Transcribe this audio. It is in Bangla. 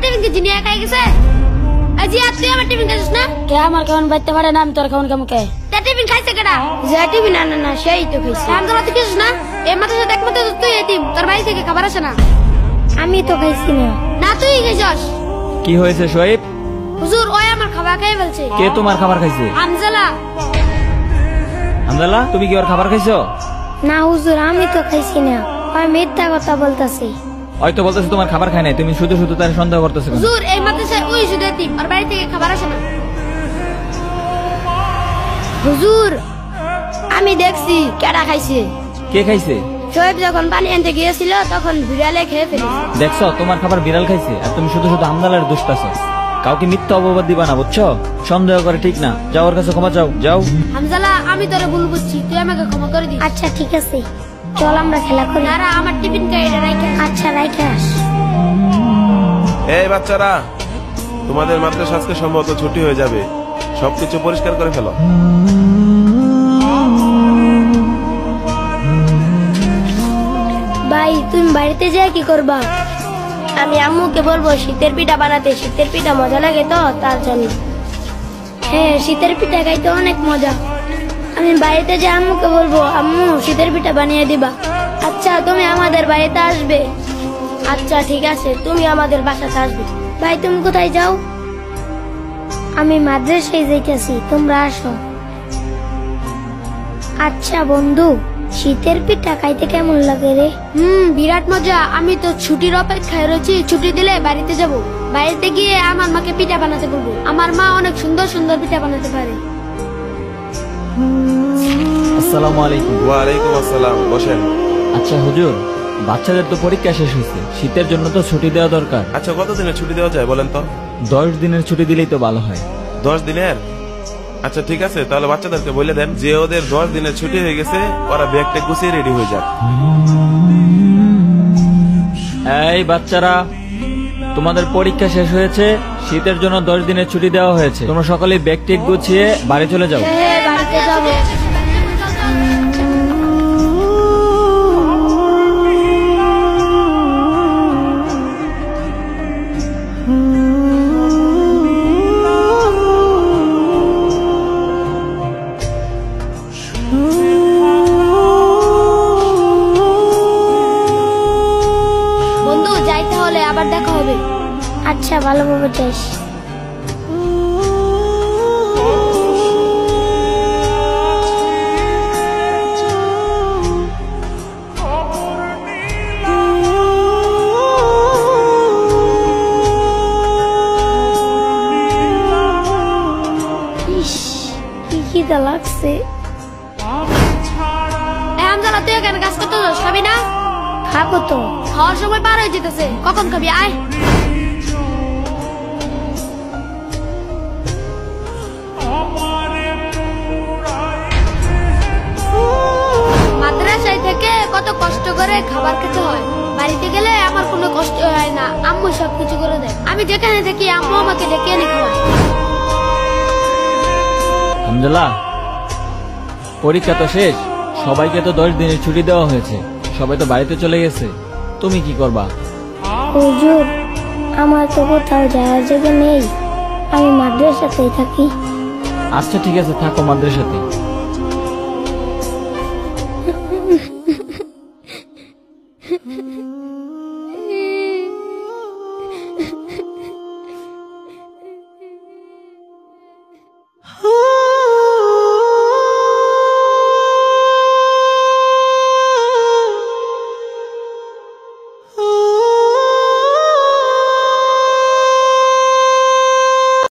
টিফিন কি জিনিয়া খাই গেছে? আজি তুই আমার টিফিন খাইছিস না? কে আমার কেমন বাইতে পারে না, আমি তোর কেমন কেমন কে তা টিফিন খাইছে কেডা? যে টিফিন আনে না সেই তো খাইছে। হামজালা তুই খাইছিস না? এই মাথার সাথে একমাত্র তুই এতিম, তোর বাড়ি থেকে খাবার আসে না। আমি তো খাইছি না। না তুই খাইছস। কি হয়েছে শোয়েব? হুজুর ওই আমার খাবার খাই বলছে। কে তোমার খাবার খাইছে? হামজালা। হামজালা তুমি কি ওর খাবার খাইছো? না হুজুর আমি তো খাইছি না, ওই মিথ্যা কথা বলতাছি। হয়তো বলতেছে তোমার খাবার খায় নাই, তুমি শুধু শুধু তার সন্দেহ করতেছো কেন? হুজুর এই মাদ্রাসায় ওই শুধু এতিম, ওর বাড়ি থেকে খাবার আসে না। হুজুর আমি দেখছি কেডা খাইছে। কে খাইছে? শোয়েব যখন পানি আনতে গিয়েছিল তখন বিড়ালে খেয়ে ফেলেছে। দেখছো তোমার খাবার বিড়াল খাইছে, আর তুমি শুধু শুধু হামজালার দোষ পাচ্ছো। কাউকে মিথ্যা অপবাদ দিবা না, বুঝছো? সন্দেহ করে ঠিক না। যাও ওর কাছে ক্ষমা চাও, যাও। হামজালা আমি তোরে ভুল বুঝছি, তুই আমাকে ক্ষমা করে দিস। আচ্ছা ঠিক আছে, চল আমরা খেলা করি। না আমার টিফিন খাই এটা রাইখে। আচ্ছা রাইখে আস। এই বাচ্চারা, তোমাদের মাদ্রাসা আজকে সম্ভবত ছুটি হয়ে যাবে, সবকিছু পরিষ্কার করে ফেলো। ভাই তুমি বাড়িতে যাই কি করবা? আমি আম্মুকে বলবো শীতের পিঠা বানাতে, শীতের পিঠা মজা লাগে তো তার জন্য। হ্যাঁ শীতের পিঠা খাইতে অনেক মজা। আমি বাড়িতে যে আম্মুকে বলবো আম্মু শীতের পিঠা বানিয়ে দিবা। আচ্ছা তুমি আমাদের বাড়িতে আসবে? আচ্ছা ঠিক আছে, তুমি আমাদের বাসাতে আসবে। ভাই তুমি কোথায় যাও? আমি মাদ্রাসায় যাইতেছি, তোমরা আসো। আচ্ছা বন্ধু, শীতের পিঠা খাইতে কেমন লাগে রে? বিরাট মজা। আমি তো ছুটির অপেক্ষায় রয়েছি, ছুটি দিলে বাড়িতে যাব। বাড়িতে গিয়ে আমার মাকে পিঠা বানাতে বলবো। আমার মা অনেক সুন্দর সুন্দর পিঠা বানাতে পারে। আসসালামু আলাইকুম। ওয়ালাইকুম আসসালাম, বসেন। আচ্ছা হুজুর, বাচ্চাদের তো পরীক্ষা শেষ হয়েছে, শীতের জন্য তো ছুটি দেওয়া দরকার। আচ্ছা কতদিনের ছুটি দেওয়া যায় বলেন তো? 10 দিনের ছুটি দিলেই তো ভালো হয়। 10 দিনের? আচ্ছা ঠিক আছে, তাহলে বাচ্চাদেরকে বলে দেন যে ওদের 10 দিনের ছুটি হয়ে গেছে, ওরা ব্যাগটা গুছিয়ে রেডি হয়ে যাক। এই বাচ্চারা, তোমাদের পরীক্ষা শেষ হয়েছে, শীতের জন্য 10 দিনের ছুটি দেওয়া হয়েছে। তোমরা সকলেই ব্যাগ টেক গুছিয়ে বাড়ি চলে যাও। হ্যাঁ বাড়িতে যাবো। বন্ধু যাই তাহলে, আবার দেখা হবে। আচ্ছা ভালোভাবে যাস। ইস কি খিদা লাগছে। হামজালা তুই এখানে কাজ করতে যাস, খাবি না? খাবো তো। খাওয়ার সময় পার হয়ে যেতেছে, কখন খাবি? আয়। মাদ্রাসায় থেকে কত কষ্ট করে খাবার খেতে হয়, বাড়িতে গেলে আমার কোনো কষ্ট হয় না, আম্মু সবকিছু করে দেয়। আমি যেখানে থাকি আম্মু আমাকে ডেকে এনে খাওয়ায়। হামজালা, পরীক্ষা তো শেষ, সবাইকে তো 10 দিনের ছুটি দেওয়া হয়েছে, সবাই তো বাড়িতে চলে গেছে, তুমি কি করবা? হুজুর আমার তো কোথাও যাওয়ার জায়গা নেই, আমি মাদ্রাসাতেই থাকি। আচ্ছা ঠিক আছে, থাকো মাদ্রাসাতে।